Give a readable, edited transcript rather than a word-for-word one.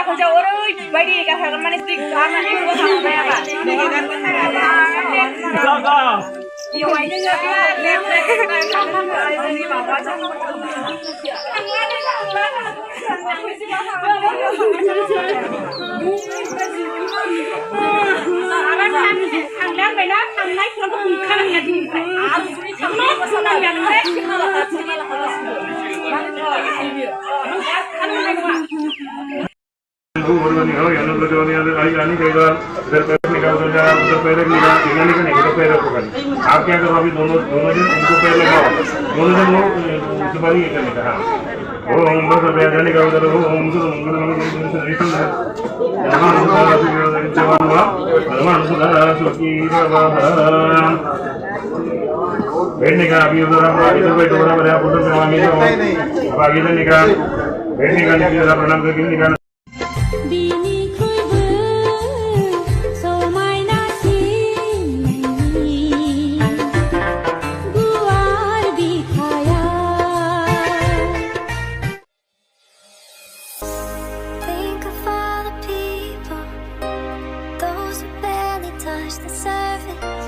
खोजा ओरै बायदि गाथा माने स्टिक आना इउरो खालामबाय आबा बेवहाय नोङो लेफ्ट राइट खालामनानै माबाजों थांलांबायना थांनाय खौबो ओंखारनाया दिनिफ्राय आरो जुदि थांनाय बोसोराव आप क्या करो अभी दोनों दोनों जन उनको पैर लगाओ दोनों जन वो उसके बाद ही करने का हाँ वो हम बस अभी जाने का उधर वो हम तो बैठने का अभी उधर हम इधर बैठो बराबर आप उधर से आगे जाओ अब आगे जाने का बैठने का नहीं प्रणाम करके निकाल Think of all the people, those who barely touch the surface.